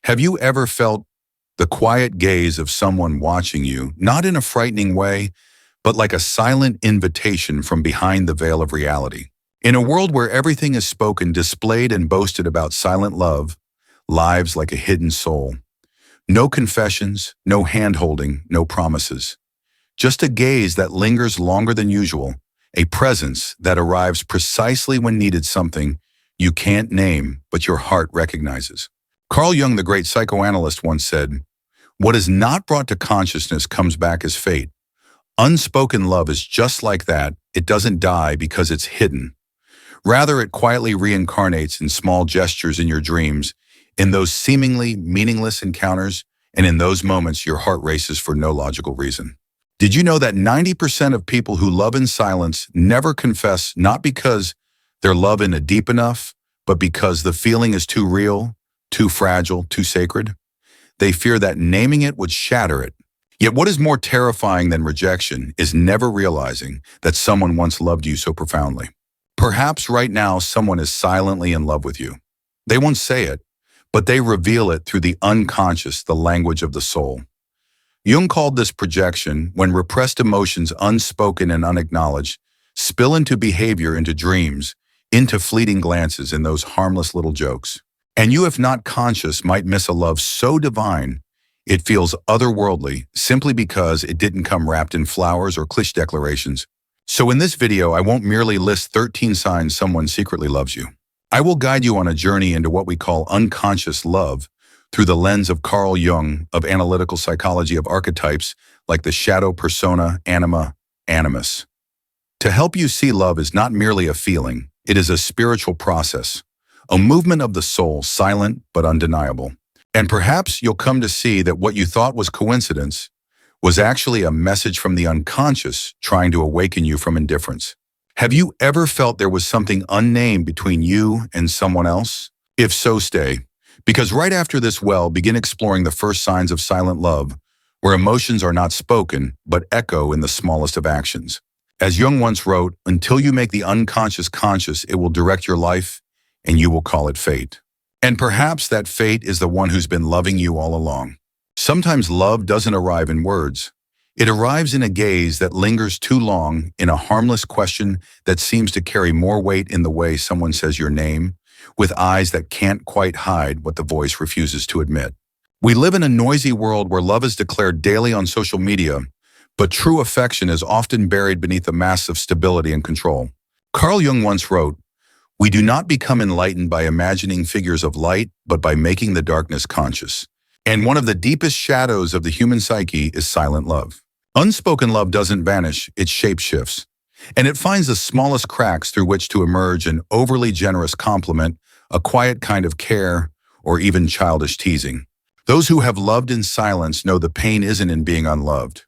Have you ever felt the quiet gaze of someone watching you, not in a frightening way, but like a silent invitation from behind the veil of reality? In a world where everything is spoken, displayed, and boasted about silent love, lives like a hidden soul. No confessions, no hand-holding, no promises. Just a gaze that lingers longer than usual, a presence that arrives precisely when needed, something you can't name but your heart recognizes. Carl Jung, the great psychoanalyst, once said, "What is not brought to consciousness comes back as fate." Unspoken love is just like that. It doesn't die because it's hidden. Rather, it quietly reincarnates in small gestures in your dreams, in those seemingly meaningless encounters, and in those moments your heart races for no logical reason. Did you know that 90% of people who love in silence never confess, not because their love isn't deep enough, but because the feeling is too real, too fragile, too sacred? They fear that naming it would shatter it. Yet what is more terrifying than rejection is never realizing that someone once loved you so profoundly. Perhaps right now someone is silently in love with you. They won't say it, but they reveal it through the unconscious, the language of the soul. Jung called this projection, when repressed emotions, unspoken and unacknowledged, spill into behavior, into dreams, into fleeting glances, in those harmless little jokes. And you, if not conscious, might miss a love so divine it feels otherworldly simply because it didn't come wrapped in flowers or cliché declarations. So in this video, I won't merely list 13 signs someone secretly loves you. I will guide you on a journey into what we call unconscious love through the lens of Carl Jung, of analytical psychology, of archetypes like the shadow persona, Anima, Animus. To help you see love is not merely a feeling, it is a spiritual process, a movement of the soul, silent but undeniable. And perhaps you'll come to see that what you thought was coincidence was actually a message from the unconscious trying to awaken you from indifference. Have you ever felt there was something unnamed between you and someone else? If so, stay. Because right after this, begin exploring the first signs of silent love, where emotions are not spoken, but echo in the smallest of actions. As Jung once wrote, "Until you make the unconscious conscious, it will direct your life, and you will call it fate." And perhaps that fate is the one who's been loving you all along. Sometimes love doesn't arrive in words. It arrives in a gaze that lingers too long, in a harmless question that seems to carry more weight in the way someone says your name, with eyes that can't quite hide what the voice refuses to admit. We live in a noisy world where love is declared daily on social media, but true affection is often buried beneath a mask of stability and control. Carl Jung once wrote, "We do not become enlightened by imagining figures of light, but by making the darkness conscious." And one of the deepest shadows of the human psyche is silent love. Unspoken love doesn't vanish, it shapeshifts. And it finds the smallest cracks through which to emerge: an overly generous compliment, a quiet kind of care, or even childish teasing. Those who have loved in silence know the pain isn't in being unloved.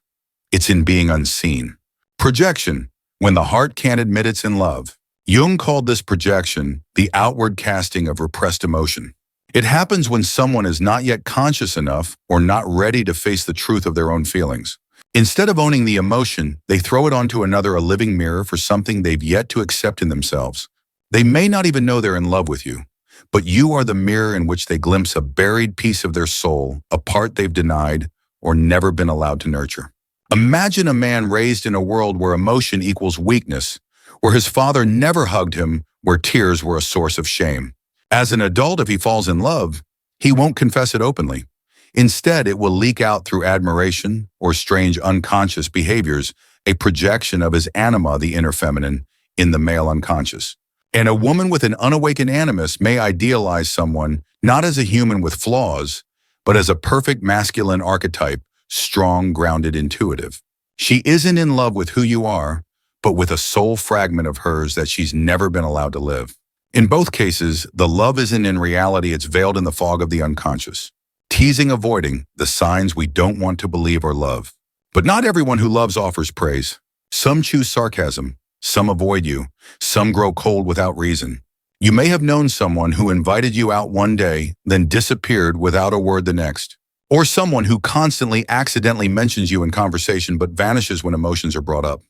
It's in being unseen. Projection, when the heart can't admit it's in love. Jung called this projection the outward casting of repressed emotion. It happens when someone is not yet conscious enough or not ready to face the truth of their own feelings. Instead of owning the emotion, they throw it onto another, a living mirror for something they've yet to accept in themselves. They may not even know they're in love with you, but you are the mirror in which they glimpse a buried piece of their soul, a part they've denied or never been allowed to nurture. Imagine a man raised in a world where emotion equals weakness, where his father never hugged him, where tears were a source of shame. As an adult, if he falls in love, he won't confess it openly. Instead, it will leak out through admiration or strange unconscious behaviors, a projection of his anima, the inner feminine, in the male unconscious. And a woman with an unawakened animus may idealize someone not as a human with flaws, but as a perfect masculine archetype, strong, grounded, intuitive. She isn't in love with who you are, but with a soul fragment of hers that she's never been allowed to live. In both cases, the love isn't in reality, it's veiled in the fog of the unconscious. Teasing, avoiding, the signs we don't want to believe or love. But not everyone who loves offers praise. Some choose sarcasm, some avoid you, some grow cold without reason. You may have known someone who invited you out one day, then disappeared without a word the next. Or someone who constantly accidentally mentions you in conversation but vanishes when emotions are brought up.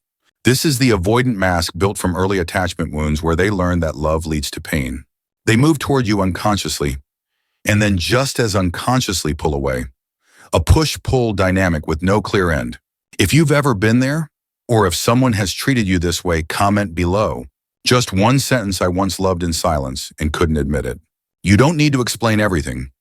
This is the avoidant mask built from early attachment wounds, where they learn that love leads to pain. They move toward you unconsciously, and then just as unconsciously pull away. A push-pull dynamic with no clear end. If you've ever been there, or if someone has treated you this way, comment below. Just one sentence I once loved in silence and couldn't admit it. You don't need to explain everything,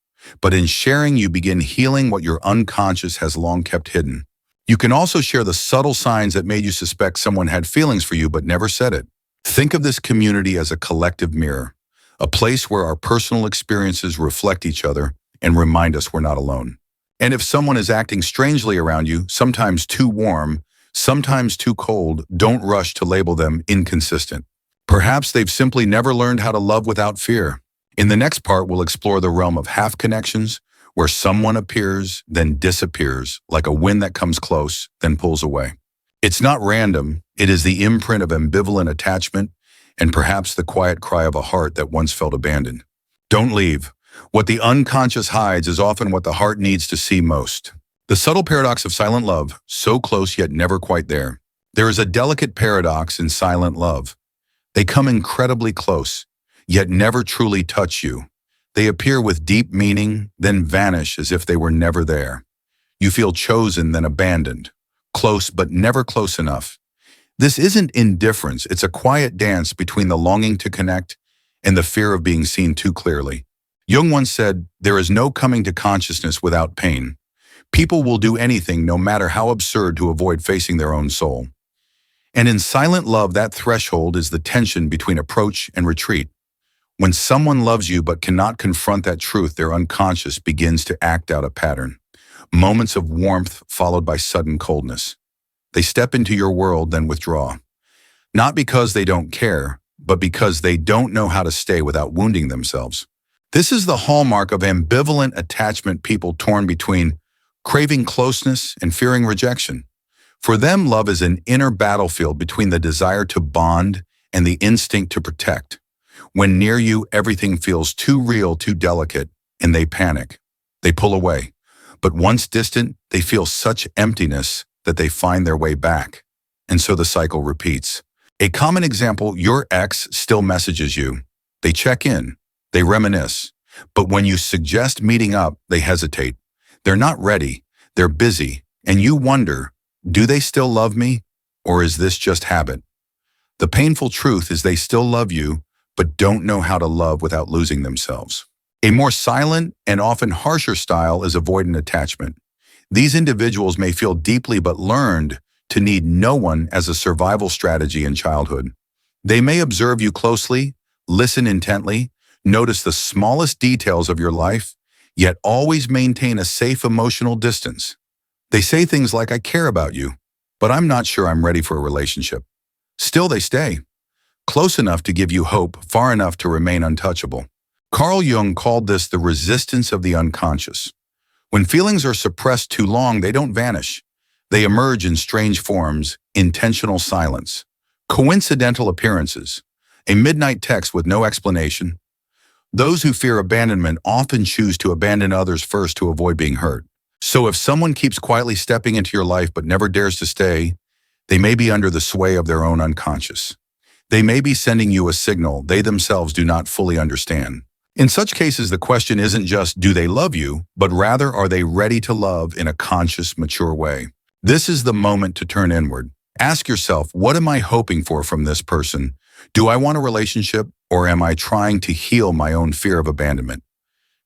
but in sharing you begin healing what your unconscious has long kept hidden. You can also share the subtle signs that made you suspect someone had feelings for you but never said it. Think of this community as a collective mirror, a place where our personal experiences reflect each other and remind us we're not alone. And if someone is acting strangely around you, sometimes too warm, sometimes too cold, don't rush to label them inconsistent. Perhaps they've simply never learned how to love without fear. In the next part, we'll explore the realm of half connections, where someone appears, then disappears, like a wind that comes close, then pulls away. It's not random, it is the imprint of ambivalent attachment, and perhaps the quiet cry of a heart that once felt abandoned. Don't leave. What the unconscious hides is often what the heart needs to see most. The subtle paradox of silent love, so close yet never quite there. There is a delicate paradox in silent love. They come incredibly close, yet never truly touch you. They appear with deep meaning, then vanish as if they were never there. You feel chosen, then abandoned. Close, but never close enough. This isn't indifference, it's a quiet dance between the longing to connect and the fear of being seen too clearly. Jung once said, "There is no coming to consciousness without pain." People will do anything, no matter how absurd, to avoid facing their own soul. And in silent love, that threshold is the tension between approach and retreat. When someone loves you but cannot confront that truth, their unconscious begins to act out a pattern. Moments of warmth followed by sudden coldness. They step into your world, then withdraw. Not because they don't care, but because they don't know how to stay without wounding themselves. This is the hallmark of ambivalent attachment, people torn between craving closeness and fearing rejection. For them, love is an inner battlefield between the desire to bond and the instinct to protect. When near you, everything feels too real, too delicate, and they panic. They pull away. But once distant, they feel such emptiness that they find their way back. And so the cycle repeats. A common example, your ex still messages you. They check in. They reminisce. But when you suggest meeting up, they hesitate. They're not ready. They're busy. And you wonder, do they still love me? Or is this just habit? The painful truth is they still love you, but don't know how to love without losing themselves. A more silent and often harsher style is avoidant attachment. These individuals may feel deeply but learned to need no one as a survival strategy in childhood. They may observe you closely, listen intently, notice the smallest details of your life, yet always maintain a safe emotional distance. They say things like, "I care about you, but I'm not sure I'm ready for a relationship." Still, they stay. Close enough to give you hope, far enough to remain untouchable. Carl Jung called this the resistance of the unconscious. When feelings are suppressed too long, they don't vanish. They emerge in strange forms: intentional silence, coincidental appearances, a midnight text with no explanation. Those who fear abandonment often choose to abandon others first to avoid being hurt. So if someone keeps quietly stepping into your life but never dares to stay, they may be under the sway of their own unconscious. They may be sending you a signal they themselves do not fully understand. In such cases, the question isn't just, do they love you, but rather, are they ready to love in a conscious, mature way? This is the moment to turn inward. Ask yourself, what am I hoping for from this person? Do I want a relationship, or am I trying to heal my own fear of abandonment?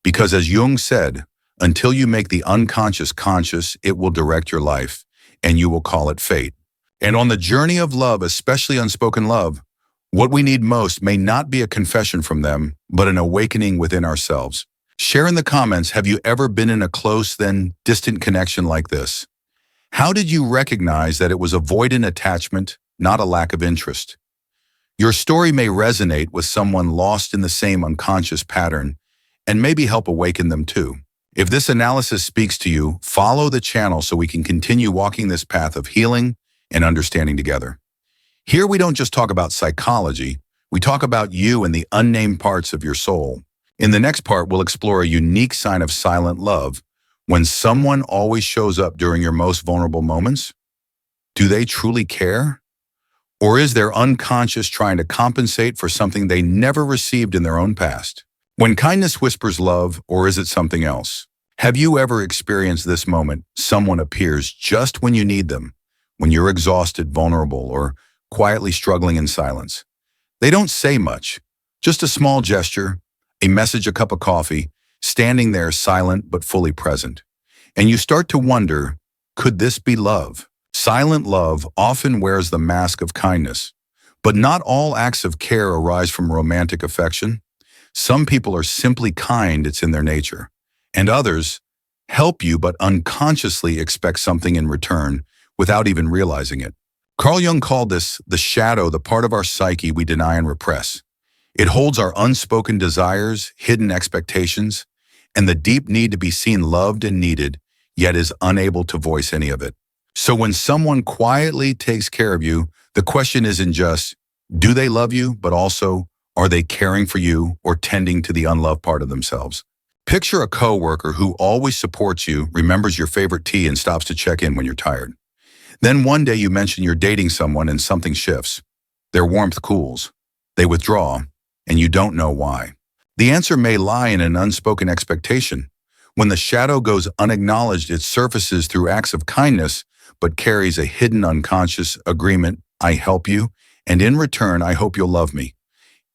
Because as Jung said, until you make the unconscious conscious, it will direct your life, and you will call it fate. And on the journey of love, especially unspoken love, what we need most may not be a confession from them, but an awakening within ourselves. Share in the comments, have you ever been in a close, then distant connection like this? How did you recognize that it was avoidant attachment, not a lack of interest? Your story may resonate with someone lost in the same unconscious pattern, and maybe help awaken them too. If this analysis speaks to you, follow the channel so we can continue walking this path of healing and understanding together. Here we don't just talk about psychology, we talk about you and the unnamed parts of your soul. In the next part, we'll explore a unique sign of silent love. When someone always shows up during your most vulnerable moments, do they truly care? Or is their unconscious trying to compensate for something they never received in their own past? When kindness whispers love, or is it something else? Have you ever experienced this moment? Someone appears just when you need them, when you're exhausted, vulnerable, or quietly struggling in silence. They don't say much, just a small gesture, a message, a cup of coffee, standing there silent but fully present. And you start to wonder, could this be love? Silent love often wears the mask of kindness, but not all acts of care arise from romantic affection. Some people are simply kind, it's in their nature, and others help you but unconsciously expect something in return without even realizing it. Carl Jung called this the shadow, the part of our psyche we deny and repress. It holds our unspoken desires, hidden expectations, and the deep need to be seen, loved, and needed, yet is unable to voice any of it. So when someone quietly takes care of you, the question isn't just, do they love you, but also, are they caring for you or tending to the unloved part of themselves? Picture a coworker who always supports you, remembers your favorite tea, and stops to check in when you're tired. Then one day you mention you're dating someone and something shifts. Their warmth cools. They withdraw, and you don't know why. The answer may lie in an unspoken expectation. When the shadow goes unacknowledged, it surfaces through acts of kindness, but carries a hidden unconscious agreement. I help you, and in return, I hope you'll love me,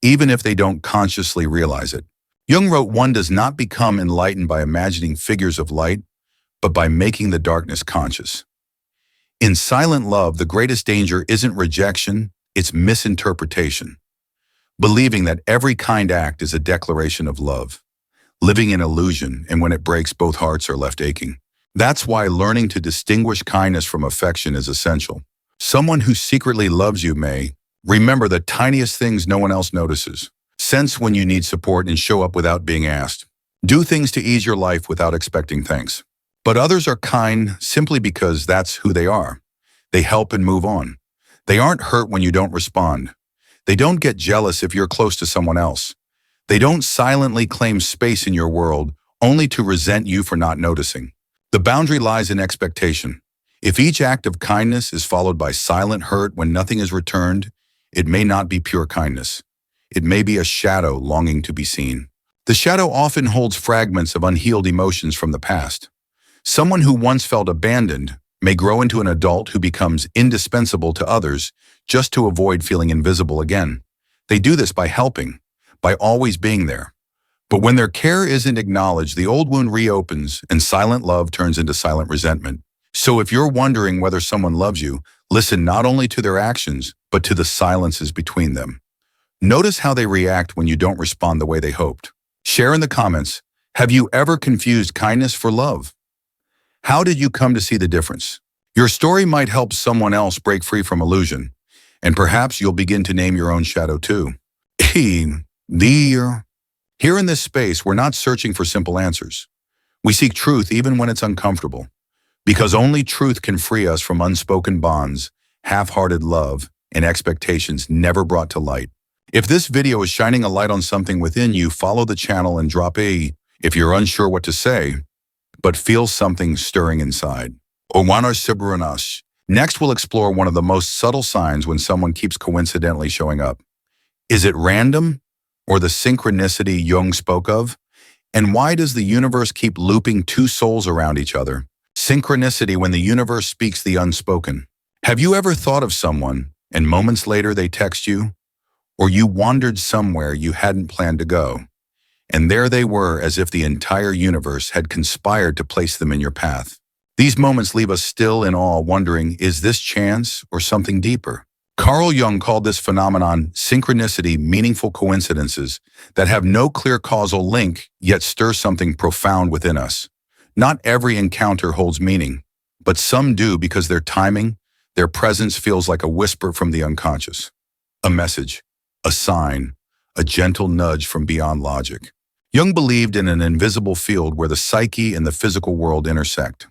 even if they don't consciously realize it. Jung wrote, one does not become enlightened by imagining figures of light, but by making the darkness conscious. In silent love, the greatest danger isn't rejection, it's misinterpretation. Believing that every kind act is a declaration of love. Living in illusion, and when it breaks, both hearts are left aching. That's why learning to distinguish kindness from affection is essential. Someone who secretly loves you may remember the tiniest things no one else notices. Sense when you need support and show up without being asked. Do things to ease your life without expecting thanks. But others are kind simply because that's who they are. They help and move on. They aren't hurt when you don't respond. They don't get jealous if you're close to someone else. They don't silently claim space in your world only to resent you for not noticing. The boundary lies in expectation. If each act of kindness is followed by silent hurt when nothing is returned, it may not be pure kindness. It may be a shadow longing to be seen. The shadow often holds fragments of unhealed emotions from the past. Someone who once felt abandoned may grow into an adult who becomes indispensable to others just to avoid feeling invisible again. They do this by helping, by always being there. But when their care isn't acknowledged, the old wound reopens and silent love turns into silent resentment. So if you're wondering whether someone loves you, listen not only to their actions, but to the silences between them. Notice how they react when you don't respond the way they hoped. Share in the comments, have you ever confused kindness for love? How did you come to see the difference? Your story might help someone else break free from illusion, and perhaps you'll begin to name your own shadow too. Here in this space, we're not searching for simple answers. We seek truth even when it's uncomfortable, because only truth can free us from unspoken bonds, half-hearted love, and expectations never brought to light. If this video is shining a light on something within you, follow the channel and drop a if you're unsure what to say, but feel something stirring inside. Next, we'll explore one of the most subtle signs when someone keeps coincidentally showing up. Is it random, or the synchronicity Jung spoke of? And why does the universe keep looping two souls around each other? Synchronicity, when the universe speaks the unspoken. Have you ever thought of someone, and moments later they text you? Or you wandered somewhere you hadn't planned to go, and there they were, as if the entire universe had conspired to place them in your path. These moments leave us still in awe, wondering, is this chance or something deeper? Carl Jung called this phenomenon synchronicity, meaningful coincidences that have no clear causal link, yet stir something profound within us. Not every encounter holds meaning, but some do, because their timing, their presence feels like a whisper from the unconscious. A message, a sign, a gentle nudge from beyond logic. Jung believed in an invisible field where the psyche and the physical world intersect.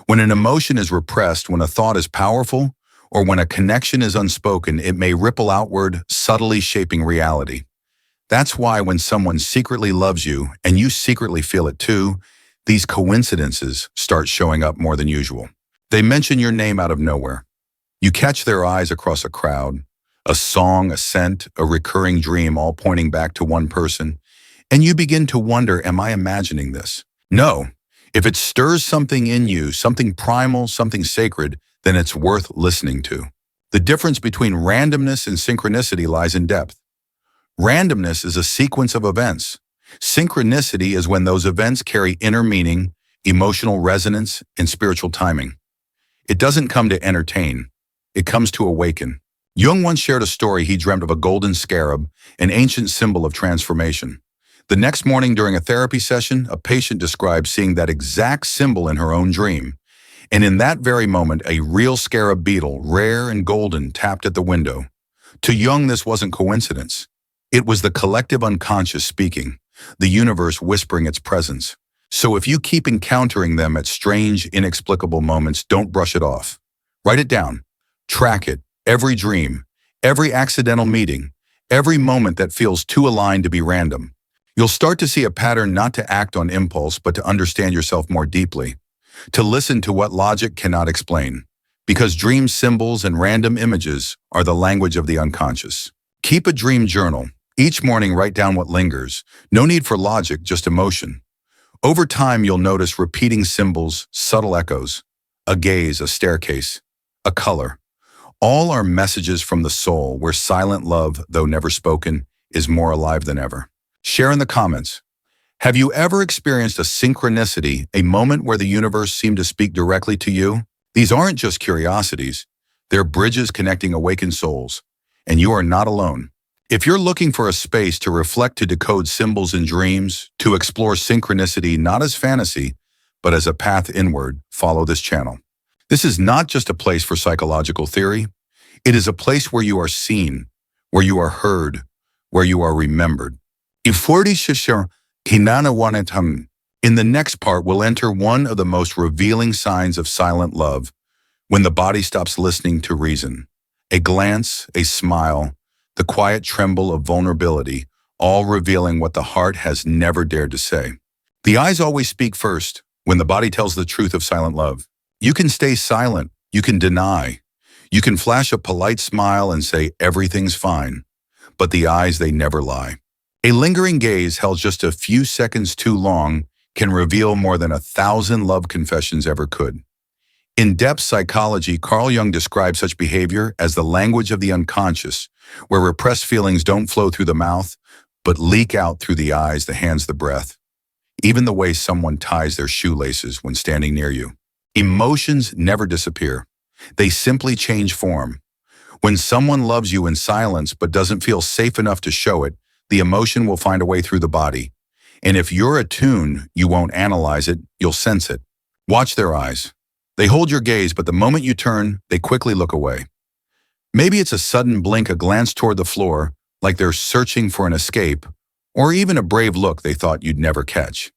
When an emotion is repressed, when a thought is powerful, or when a connection is unspoken, it may ripple outward, subtly shaping reality. That's why when someone secretly loves you, and you secretly feel it too, these coincidences start showing up more than usual. They mention your name out of nowhere. You catch their eyes across a crowd, a song, a scent, a recurring dream, all pointing back to one person, And you begin to wonder, am I imagining this? No. If it stirs something in you, something primal, something sacred, then it's worth listening to. The difference between randomness and synchronicity lies in depth. Randomness is a sequence of events. Synchronicity is when those events carry inner meaning, emotional resonance, and spiritual timing. It doesn't come to entertain. It comes to awaken. Jung once shared a story he dreamt of a golden scarab, an ancient symbol of transformation. The next morning during a therapy session, a patient described seeing that exact symbol in her own dream. And in that very moment, a real scarab beetle, rare and golden, tapped at the window. To Jung, this wasn't coincidence. It was the collective unconscious speaking, the universe whispering its presence. So if you keep encountering them at strange, inexplicable moments, don't brush it off. Write it down. Track it. Every dream, every accidental meeting, every moment that feels too aligned to be random. You'll start to see a pattern, not to act on impulse, but to understand yourself more deeply, to listen to what logic cannot explain, because dream symbols and random images are the language of the unconscious. Keep a dream journal. Each morning, write down what lingers. No need for logic, just emotion. Over time, you'll notice repeating symbols, subtle echoes, a gaze, a staircase, a color. All are messages from the soul, where silent love, though never spoken, is more alive than ever. Share in the comments. Have you ever experienced a synchronicity, a moment where the universe seemed to speak directly to you? These aren't just curiosities. They're bridges connecting awakened souls. And you are not alone. If you're looking for a space to reflect, to decode symbols and dreams, to explore synchronicity not as fantasy, but as a path inward, follow this channel. This is not just a place for psychological theory. It is a place where you are seen, where you are heard, where you are remembered. In the next part, we'll enter one of the most revealing signs of silent love, when the body stops listening to reason. A glance, a smile, the quiet tremble of vulnerability, all revealing what the heart has never dared to say. The eyes always speak first, when the body tells the truth of silent love. You can stay silent, you can deny, you can flash a polite smile and say everything's fine, but the eyes, they never lie. A lingering gaze held just a few seconds too long can reveal more than 1,000 love confessions ever could. In depth psychology, Carl Jung describes such behavior as the language of the unconscious, where repressed feelings don't flow through the mouth, but leak out through the eyes, the hands, the breath. Even the way someone ties their shoelaces when standing near you. Emotions never disappear. They simply change form. When someone loves you in silence but doesn't feel safe enough to show it, the emotion will find a way through the body. And if you're attuned, you won't analyze it, you'll sense it. Watch their eyes. They hold your gaze, but the moment you turn, they quickly look away. Maybe it's a sudden blink, a glance toward the floor, like they're searching for an escape, or even a brave look they thought you'd never catch.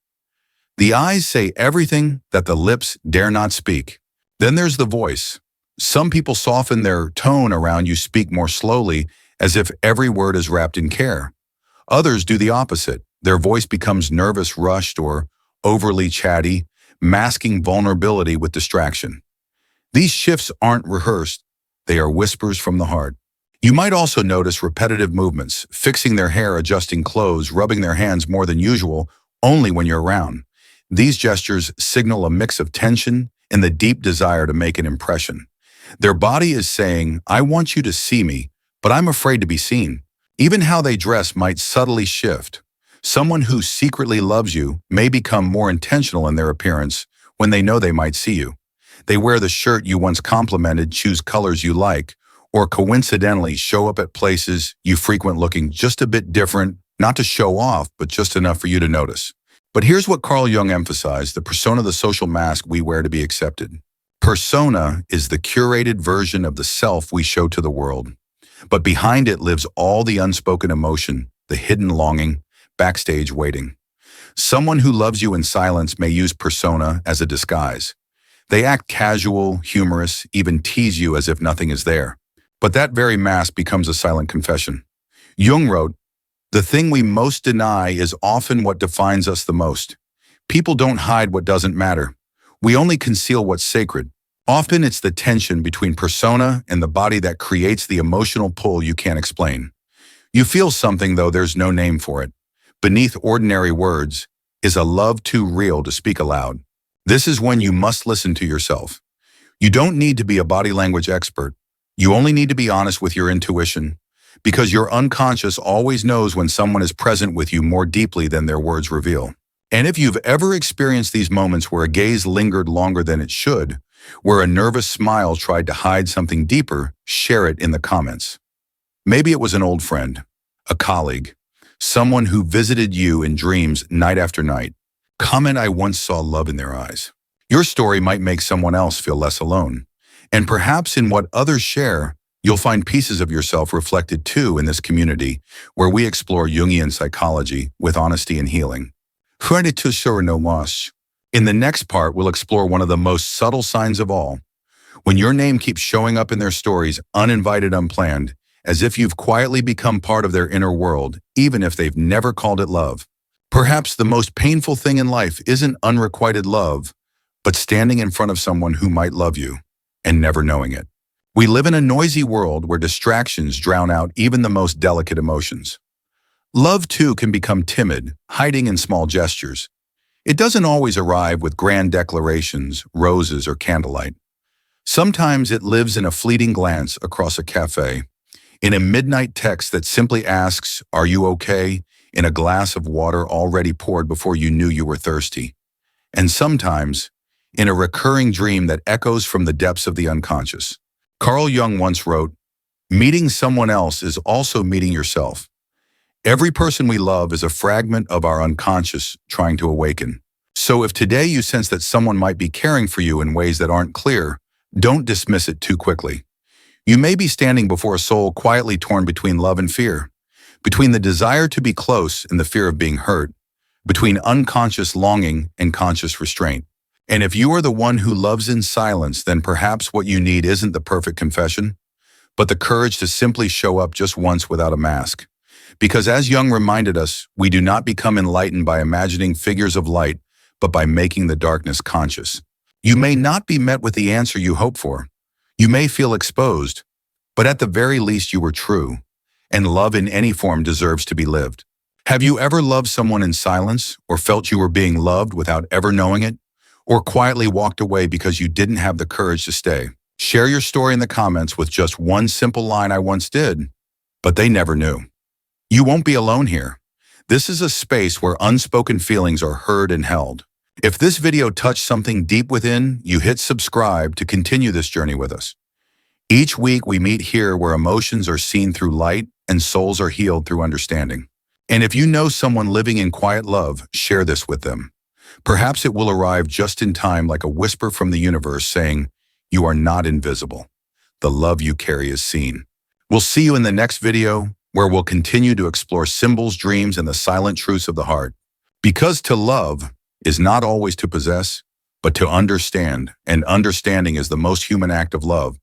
The eyes say everything that the lips dare not speak. Then there's the voice. Some people soften their tone around you, speak more slowly, as if every word is wrapped in care. Others do the opposite. Their voice becomes nervous, rushed, or overly chatty, masking vulnerability with distraction. These shifts aren't rehearsed. They are whispers from the heart. You might also notice repetitive movements, fixing their hair, adjusting clothes, rubbing their hands more than usual, only when you're around. These gestures signal a mix of tension and the deep desire to make an impression. Their body is saying, I want you to see me, but I'm afraid to be seen. Even how they dress might subtly shift. Someone who secretly loves you may become more intentional in their appearance when they know they might see you. They wear the shirt you once complimented, choose colors you like, or coincidentally show up at places you frequent looking just a bit different, not to show off, but just enough for you to notice. But here's what Carl Jung emphasized, the persona, the social mask we wear to be accepted. Persona is the curated version of the self we show to the world. But behind it lives all the unspoken emotion, the hidden longing, backstage waiting. Someone who loves you in silence may use persona as a disguise. They act casual, humorous, even tease you as if nothing is there. But that very mask becomes a silent confession. Jung wrote, the thing we most deny is often what defines us the most. People don't hide what doesn't matter. We only conceal what's sacred. Often it's the tension between persona and the body that creates the emotional pull you can't explain. You feel something, though there's no name for it. beneath ordinary words, is a love too real to speak aloud. This is when you must listen to yourself. You don't need to be a body language expert. You only need to be honest with your intuition, because your unconscious always knows when someone is present with you more deeply than their words reveal. And if you've ever experienced these moments where a gaze lingered longer than it should, where a nervous smile tried to hide something deeper, share it in the comments. Maybe it was an old friend, a colleague, someone who visited you in dreams night after night. Comment, "I once saw love in their eyes." Your story might make someone else feel less alone. And perhaps in what others share, you'll find pieces of yourself reflected too in this community, where we explore Jungian psychology with honesty and healing. In the next part, we'll explore one of the most subtle signs of all. When your name keeps showing up in their stories, uninvited, unplanned, as if you've quietly become part of their inner world, even if they've never called it love. Perhaps the most painful thing in life isn't unrequited love, but standing in front of someone who might love you and never knowing it. We live in a noisy world where distractions drown out even the most delicate emotions. Love, too, can become timid, hiding in small gestures. It doesn't always arrive with grand declarations, roses, or candlelight. Sometimes it lives in a fleeting glance across a cafe, in a midnight text that simply asks, "Are you okay?" in a glass of water already poured before you knew you were thirsty. And sometimes, in a recurring dream that echoes from the depths of the unconscious. Carl Jung once wrote, "Meeting someone else is also meeting yourself." Every person we love is a fragment of our unconscious trying to awaken. So if today you sense that someone might be caring for you in ways that aren't clear, don't dismiss it too quickly. You may be standing before a soul quietly torn between love and fear, between the desire to be close and the fear of being hurt, between unconscious longing and conscious restraint. And if you are the one who loves in silence, then perhaps what you need isn't the perfect confession, but the courage to simply show up just once without a mask. Because as Jung reminded us, we do not become enlightened by imagining figures of light, but by making the darkness conscious. You may not be met with the answer you hope for. You may feel exposed, but at the very least you were true, and love in any form deserves to be lived. Have you ever loved someone in silence, or felt you were being loved without ever knowing it, or quietly walked away because you didn't have the courage to stay? Share your story in the comments with just one simple line, "I once did, but they never knew." You won't be alone here. This is a space where unspoken feelings are heard and held. If this video touched something deep within, you hit subscribe to continue this journey with us. Each week we meet here where emotions are seen through light and souls are healed through understanding. And if you know someone living in quiet love, share this with them. Perhaps it will arrive just in time, like a whisper from the universe saying, "You are not invisible. The love you carry is seen." We'll see you in the next video, where we'll continue to explore symbols, dreams, and the silent truths of the heart. Because to love is not always to possess, but to understand, and understanding is the most human act of love.